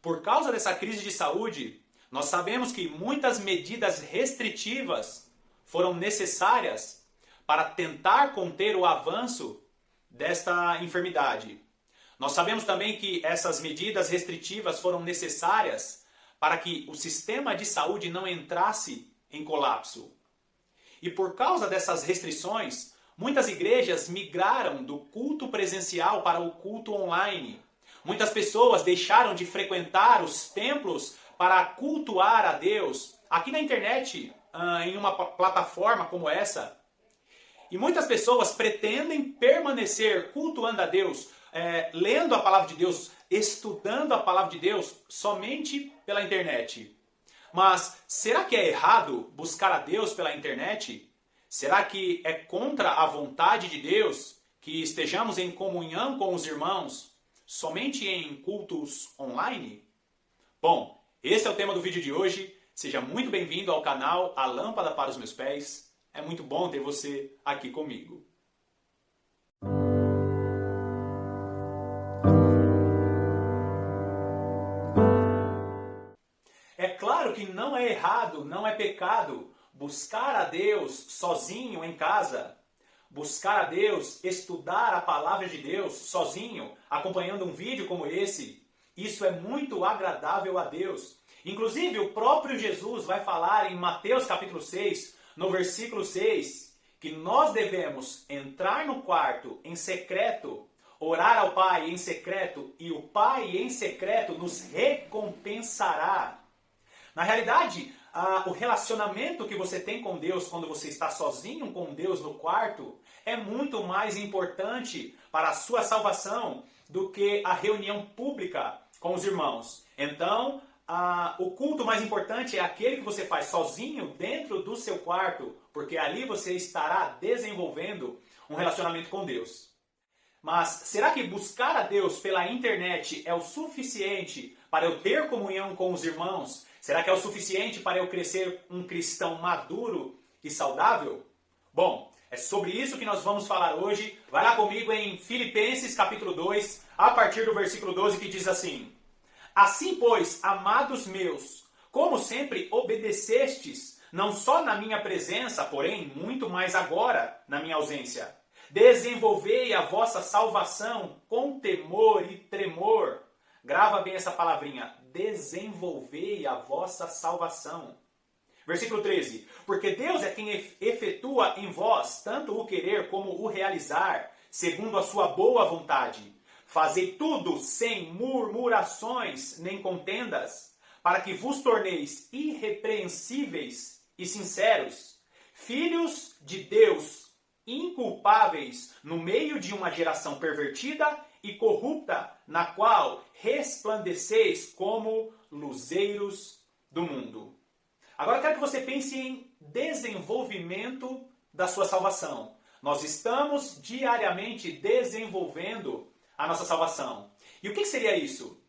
Por causa dessa crise de saúde, nós sabemos que muitas medidas restritivas foram necessárias para tentar conter o avanço desta enfermidade. Nós sabemos também que essas medidas restritivas foram necessárias para que o sistema de saúde não entrasse em colapso. E por causa dessas restrições, muitas igrejas migraram do culto presencial para o culto online. Muitas pessoas deixaram de frequentar os templos para cultuar a Deus aqui na internet, em uma plataforma como essa. E muitas pessoas pretendem permanecer cultuando a Deus, lendo a palavra de Deus, estudando a palavra de Deus somente pela internet. Mas será que é errado buscar a Deus pela internet? Será que é contra a vontade de Deus que estejamos em comunhão com os irmãos somente em cultos online? Bom, esse é o tema do vídeo de hoje. Seja muito bem-vindo ao canal A Lâmpada para os Meus Pés. É muito bom ter você aqui comigo. É claro que não é errado, não é pecado buscar a Deus sozinho em casa. Buscar a Deus, estudar a palavra de Deus sozinho, acompanhando um vídeo como esse. Isso é muito agradável a Deus. Inclusive, o próprio Jesus vai falar em Mateus capítulo 6, no versículo 6, que nós devemos entrar no quarto em secreto, orar ao Pai em secreto, e o Pai em secreto nos recompensará. Na realidade, o relacionamento que você tem com Deus quando você está sozinho com Deus no quarto é muito mais importante para a sua salvação do que a reunião pública com os irmãos. Então, o culto mais importante é aquele que você faz sozinho dentro do seu quarto, porque ali você estará desenvolvendo um relacionamento com Deus. Mas será que buscar a Deus pela internet é o suficiente para eu ter comunhão com os irmãos? Será que é o suficiente para eu crescer um cristão maduro e saudável? Bom, é sobre isso que nós vamos falar hoje. Vai lá comigo em Filipenses capítulo 2, a partir do versículo 12, que diz assim: Assim, pois, amados meus, como sempre obedecestes, não só na minha presença, porém muito mais agora na minha ausência, desenvolvei a vossa salvação com temor e tremor. Grava bem essa palavrinha, desenvolvei a vossa salvação. Versículo 13, porque Deus é quem efetua em vós tanto o querer como o realizar, segundo a sua boa vontade. Fazei tudo sem murmurações nem contendas, para que vos torneis irrepreensíveis e sinceros, filhos de Deus, inculpáveis no meio de uma geração pervertida e corrupta, na qual resplandeceis como luzeiros do mundo. Agora eu quero que você pense em desenvolvimento da sua salvação. Nós estamos diariamente desenvolvendo a nossa salvação. E o que seria isso?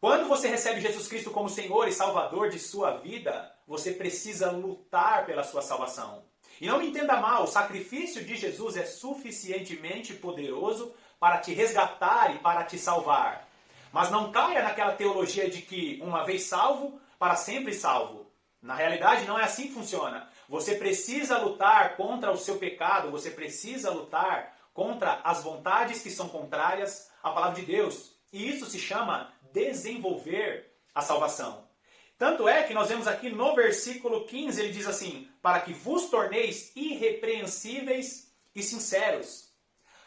Quando você recebe Jesus Cristo como Senhor e Salvador de sua vida, você precisa lutar pela sua salvação. E não me entenda mal, o sacrifício de Jesus é suficientemente poderoso para te resgatar e para te salvar. Mas não caia naquela teologia de que uma vez salvo, para sempre salvo. Na realidade não é assim que funciona. Você precisa lutar contra o seu pecado, você precisa lutar contra as vontades que são contrárias à palavra de Deus. E isso se chama desenvolver a salvação. Tanto é que nós vemos aqui no versículo 15, ele diz assim, para que vos torneis irrepreensíveis e sinceros.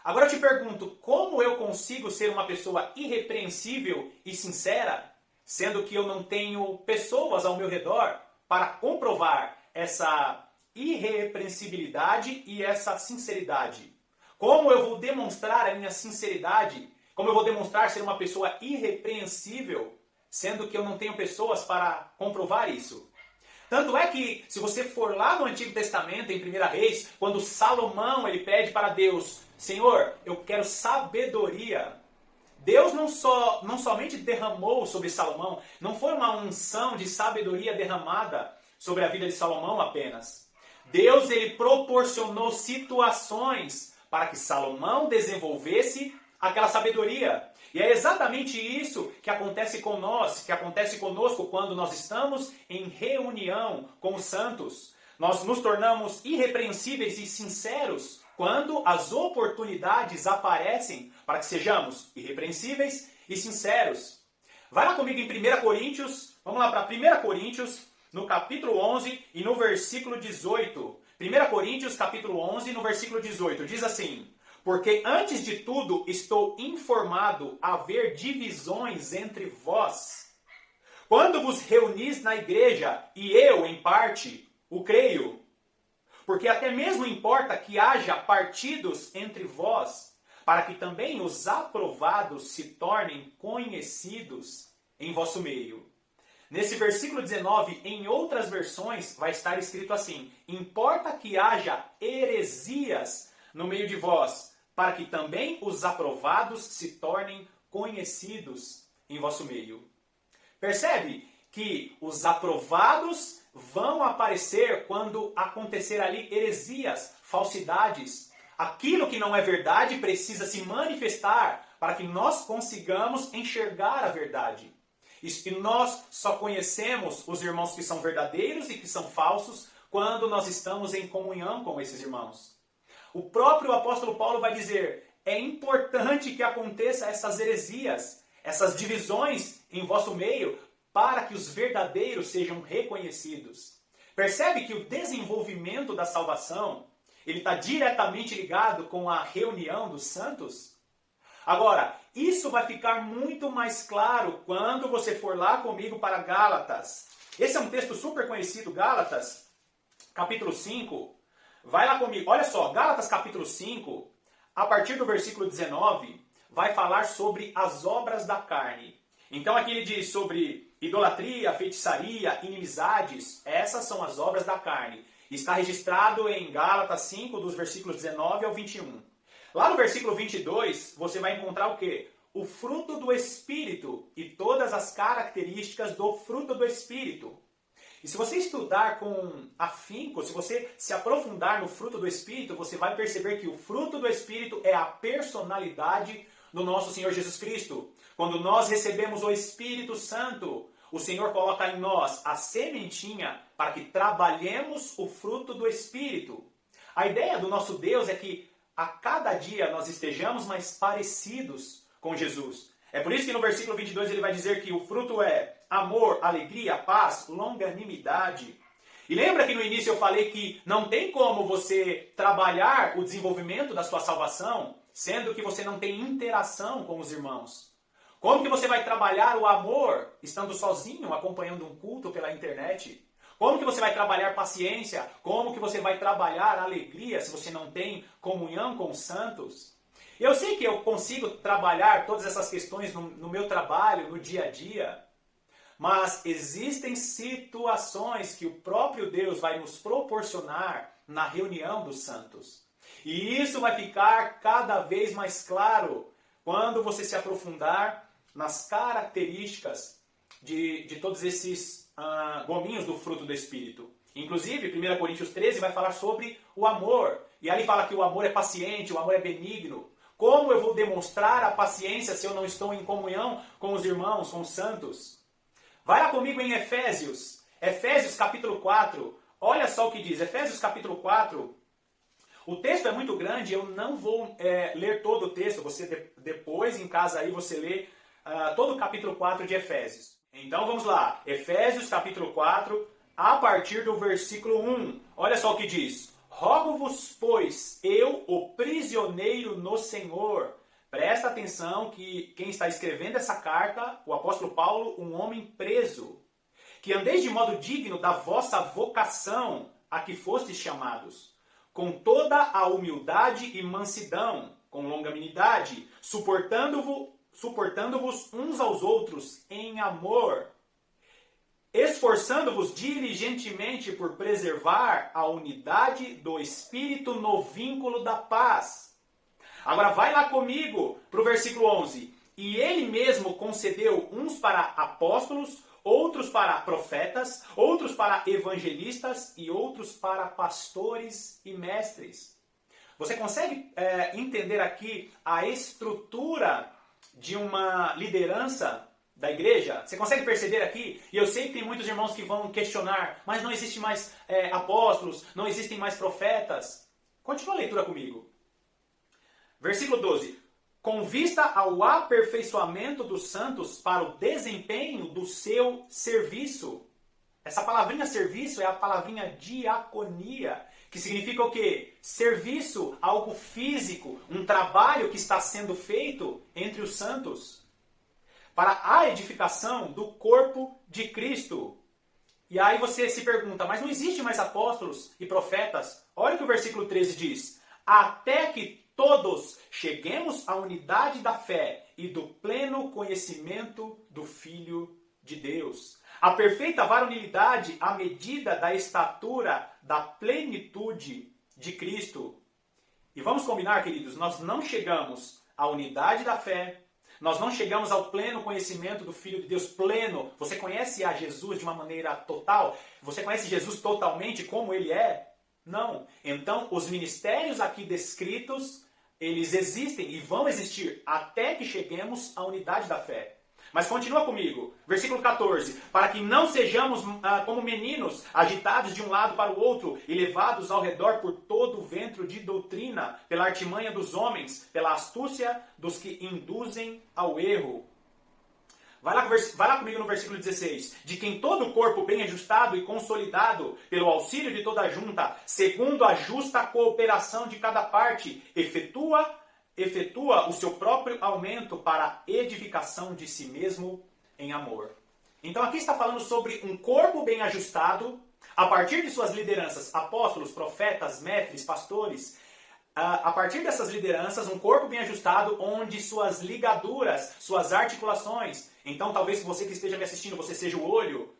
Agora eu te pergunto, como eu consigo ser uma pessoa irrepreensível e sincera, sendo que eu não tenho pessoas ao meu redor para comprovar essa irrepreensibilidade e essa sinceridade? Como eu vou demonstrar a minha sinceridade? Como eu vou demonstrar ser uma pessoa irrepreensível, sendo que eu não tenho pessoas para comprovar isso? Tanto é que, se você for lá no Antigo Testamento, em 1 Reis, quando Salomão ele pede para Deus, Senhor, eu quero sabedoria. Deus não somente derramou sobre Salomão, não foi uma unção de sabedoria derramada sobre a vida de Salomão apenas. Deus ele proporcionou situações para que Salomão desenvolvesse aquela sabedoria. E é exatamente isso que acontece com nós, que acontece conosco quando nós estamos em reunião com os santos. Nós nos tornamos irrepreensíveis e sinceros quando as oportunidades aparecem para que sejamos irrepreensíveis e sinceros. Vai lá comigo em 1 Coríntios, vamos lá para 1 Coríntios, no capítulo 11 e no versículo 18. 1 Coríntios, capítulo 11, no versículo 18, diz assim: porque antes de tudo estou informado haver divisões entre vós. Quando vos reunis na igreja, e eu, em parte, o creio. Porque até mesmo importa que haja partidos entre vós, para que também os aprovados se tornem conhecidos em vosso meio. Nesse versículo 19, em outras versões, vai estar escrito assim: importa que haja heresias no meio de vós, para que também os aprovados se tornem conhecidos em vosso meio. Percebe que os aprovados vão aparecer quando acontecer ali heresias, falsidades. Aquilo que não é verdade precisa se manifestar para que nós consigamos enxergar a verdade. E nós só conhecemos os irmãos que são verdadeiros e que são falsos quando nós estamos em comunhão com esses irmãos. O próprio apóstolo Paulo vai dizer: é importante que aconteça essas heresias, essas divisões em vosso meio, para que os verdadeiros sejam reconhecidos. Percebe que o desenvolvimento da salvação, ele está diretamente ligado com a reunião dos santos? Agora, isso vai ficar muito mais claro quando você for lá comigo para Gálatas. Esse é um texto super conhecido, Gálatas, capítulo 5. Vai lá comigo. Olha só, Gálatas capítulo 5, a partir do versículo 19, vai falar sobre as obras da carne. Então aqui ele diz sobre idolatria, feitiçaria, inimizades. Essas são as obras da carne. Está registrado em Gálatas 5, dos versículos 19 ao 21. Lá no versículo 22, você vai encontrar o quê? O fruto do Espírito e todas as características do fruto do Espírito. E se você estudar com afinco, se você se aprofundar no fruto do Espírito, você vai perceber que o fruto do Espírito é a personalidade do nosso Senhor Jesus Cristo. Quando nós recebemos o Espírito Santo, o Senhor coloca em nós a sementinha para que trabalhemos o fruto do Espírito. A ideia do nosso Deus é que a cada dia nós estejamos mais parecidos com Jesus. É por isso que no versículo 22 ele vai dizer que o fruto é amor, alegria, paz, longanimidade. E lembra que no início eu falei que não tem como você trabalhar o desenvolvimento da sua salvação, sendo que você não tem interação com os irmãos. Como que você vai trabalhar o amor estando sozinho, acompanhando um culto pela internet? Como que você vai trabalhar paciência? Como que você vai trabalhar alegria se você não tem comunhão com os santos? Eu sei que eu consigo trabalhar todas essas questões no meu trabalho, no dia a dia, mas existem situações que o próprio Deus vai nos proporcionar na reunião dos santos. E isso vai ficar cada vez mais claro quando você se aprofundar nas características de todos esses gominhos do fruto do Espírito. Inclusive, 1 Coríntios 13 vai falar sobre o amor. E ali fala que o amor é paciente, o amor é benigno. Como eu vou demonstrar a paciência se eu não estou em comunhão com os irmãos, com os santos? Vai lá comigo em Efésios. Efésios capítulo 4. Olha só o que diz. Efésios capítulo 4. O texto é muito grande, eu não vou ler todo o texto. Você depois, em casa, aí você lê todo o capítulo 4 de Efésios. Então vamos lá. Efésios capítulo 4, a partir do versículo 1. Olha só o que diz. Rogo-vos, pois, eu, o prisioneiro no Senhor. Presta atenção que quem está escrevendo essa carta, o apóstolo Paulo, um homem preso, que andeis de modo digno da vossa vocação a que fostes chamados, com toda a humildade e mansidão, com longanimidade, suportando-vos uns aos outros em amor, esforçando-vos diligentemente por preservar a unidade do Espírito no vínculo da paz. Agora vai lá comigo para o versículo 11. E ele mesmo concedeu uns para apóstolos, outros para profetas, outros para evangelistas e outros para pastores e mestres. Você consegue entender aqui a estrutura de uma liderança da igreja? Você consegue perceber aqui? E eu sei que tem muitos irmãos que vão questionar, mas não existe mais apóstolos, não existem mais profetas. Continua a leitura comigo. Versículo 12. Com vista ao aperfeiçoamento dos santos para o desempenho do seu serviço. Essa palavrinha serviço é a palavrinha diaconia, que significa o quê? Serviço, algo físico, um trabalho que está sendo feito entre os santos, para a edificação do corpo de Cristo. E aí você se pergunta, mas não existe mais apóstolos e profetas? Olha o que o versículo 13 diz. Até que todos cheguemos à unidade da fé e do pleno conhecimento do Filho de Deus. A perfeita varonilidade à medida da estatura da plenitude de Cristo. E vamos combinar, queridos, nós não chegamos à unidade da fé, nós não chegamos ao pleno conhecimento do Filho de Deus, pleno. Você conhece a Jesus de uma maneira total? Você conhece Jesus totalmente como ele é? Não. Então, os ministérios aqui descritos, eles existem e vão existir até que cheguemos à unidade da fé. Mas continua comigo, versículo 14. Para que não sejamos como meninos, agitados de um lado para o outro e levados ao redor por todo o ventre de doutrina, pela artimanha dos homens, pela astúcia dos que induzem ao erro. Vai lá comigo no versículo 16. De quem todo o corpo bem ajustado e consolidado, pelo auxílio de toda a junta, segundo a justa cooperação de cada parte, efetua o seu próprio aumento para a edificação de si mesmo em amor. Então aqui está falando sobre um corpo bem ajustado, a partir de suas lideranças, apóstolos, profetas, mestres, pastores, a partir dessas lideranças, um corpo bem ajustado, onde suas ligaduras, suas articulações, então talvez você que esteja me assistindo, você seja o olho,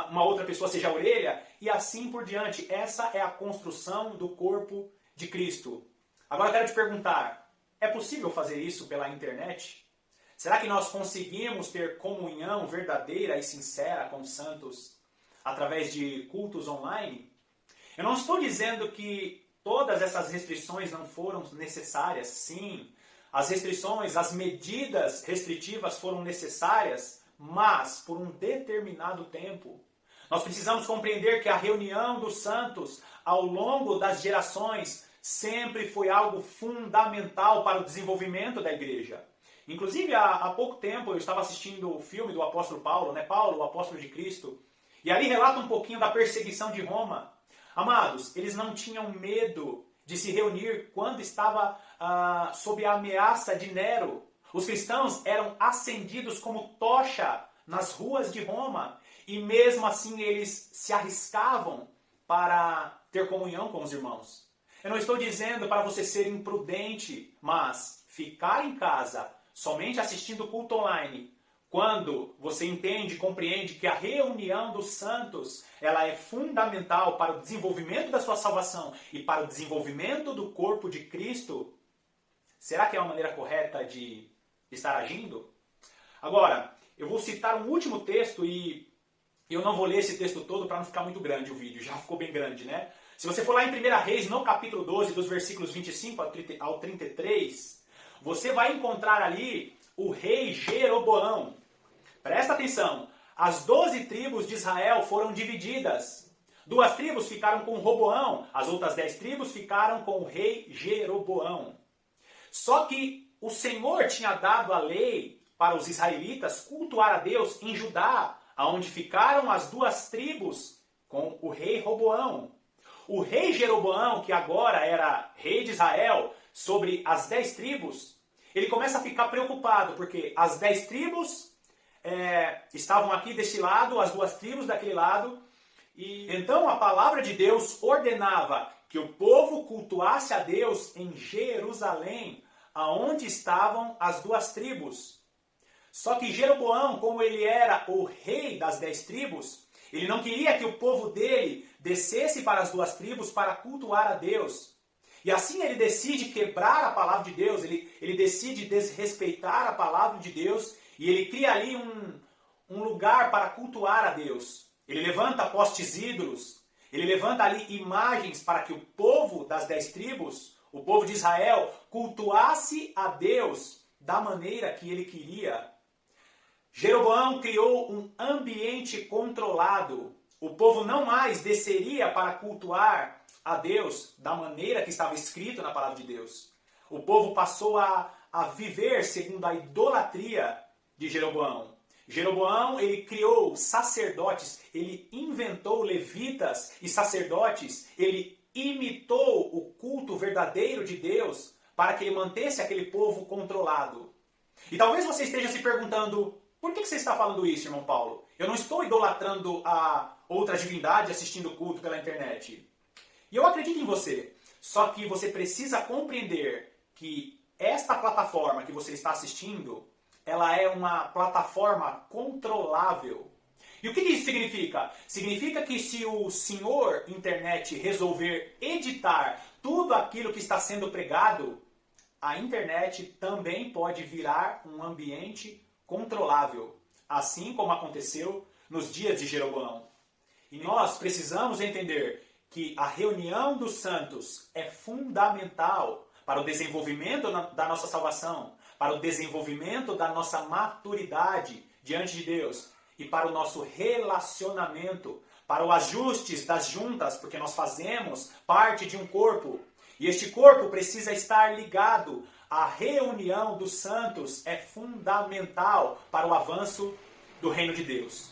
uma outra pessoa seja a orelha, e assim por diante. Essa é a construção do corpo de Cristo. Agora eu quero te perguntar, é possível fazer isso pela internet? Será que nós conseguimos ter comunhão verdadeira e sincera com os santos através de cultos online? Eu não estou dizendo que todas essas restrições não foram necessárias. Sim, as restrições, as medidas restritivas foram necessárias, mas por um determinado tempo. Nós precisamos compreender que a reunião dos santos ao longo das gerações sempre foi algo fundamental para o desenvolvimento da igreja. Inclusive, há pouco tempo eu estava assistindo o filme do apóstolo Paulo, Paulo, o apóstolo de Cristo, e ali relata um pouquinho da perseguição de Roma. Amados, eles não tinham medo de se reunir quando estava sob a ameaça de Nero. Os cristãos eram acendidos como tocha nas ruas de Roma, e mesmo assim eles se arriscavam para ter comunhão com os irmãos. Eu não estou dizendo para você ser imprudente, mas ficar em casa, somente assistindo o culto online, quando você entende e compreende que a reunião dos santos, ela é fundamental para o desenvolvimento da sua salvação e para o desenvolvimento do corpo de Cristo, será que é uma maneira correta de estar agindo? Agora, eu vou citar um último texto e eu não vou ler esse texto todo para não ficar muito grande o vídeo, já ficou bem grande, né? Se você for lá em 1 Reis, no capítulo 12, dos versículos 25 ao 33, você vai encontrar ali o rei Jeroboão. Presta atenção, as 12 tribos de Israel foram divididas. 2 tribos ficaram com Roboão, as outras 10 tribos ficaram com o rei Jeroboão. Só que o Senhor tinha dado a lei para os israelitas cultuar a Deus em Judá, onde ficaram as 2 tribos com o rei Roboão. O rei Jeroboão, que agora era rei de Israel, sobre as 10 tribos, ele começa a ficar preocupado, porque as 10 tribos estavam aqui deste lado, as 2 tribos daquele lado, e então a palavra de Deus ordenava que o povo cultuasse a Deus em Jerusalém, aonde estavam as 2 tribos. Só que Jeroboão, como ele era o rei das 10 tribos, ele não queria que o povo dele descesse para as 2 tribos para cultuar a Deus. E assim ele decide quebrar a palavra de Deus, ele decide desrespeitar a palavra de Deus e ele cria ali um lugar para cultuar a Deus. Ele levanta postes ídolos, ele levanta ali imagens para que o povo das 10 tribos, o povo de Israel, cultuasse a Deus da maneira que ele queria. Jeroboão criou um ambiente controlado. O povo não mais desceria para cultuar a Deus da maneira que estava escrito na palavra de Deus. O povo passou a viver segundo a idolatria de Jeroboão. Jeroboão, ele criou sacerdotes, ele inventou levitas e sacerdotes, ele imitou o culto verdadeiro de Deus para que ele mantesse aquele povo controlado. E talvez você esteja se perguntando, por que você está falando isso, irmão Paulo? Eu não estou idolatrando a outra divindade assistindo culto pela internet. E eu acredito em você, só que você precisa compreender que esta plataforma que você está assistindo, ela é uma plataforma controlável. E o que isso significa? Significa que se o senhor internet resolver editar tudo aquilo que está sendo pregado, a internet também pode virar um ambiente controlável, assim como aconteceu nos dias de Jeroboão. E nós precisamos entender que a reunião dos santos é fundamental para o desenvolvimento da nossa salvação, para o desenvolvimento da nossa maturidade diante de Deus e para o nosso relacionamento, para o ajuste das juntas, porque nós fazemos parte de um corpo. E este corpo precisa estar ligado. A reunião dos santos é fundamental para o avanço do reino de Deus.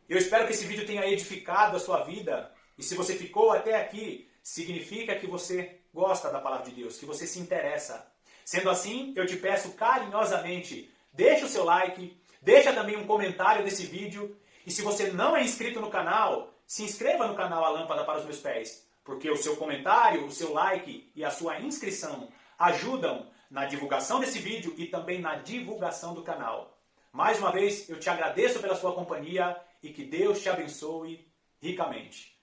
Eu espero que esse vídeo tenha edificado a sua vida. E se você ficou até aqui, significa que você gosta da palavra de Deus, que você se interessa. Sendo assim, eu te peço carinhosamente, deixa o seu like, deixa também um comentário desse vídeo. E se você não é inscrito no canal, se inscreva no canal A Lâmpada para os Meus Pés. Porque o seu comentário, o seu like e a sua inscrição ajudam na divulgação desse vídeo e também na divulgação do canal. Mais uma vez, eu te agradeço pela sua companhia e que Deus te abençoe ricamente.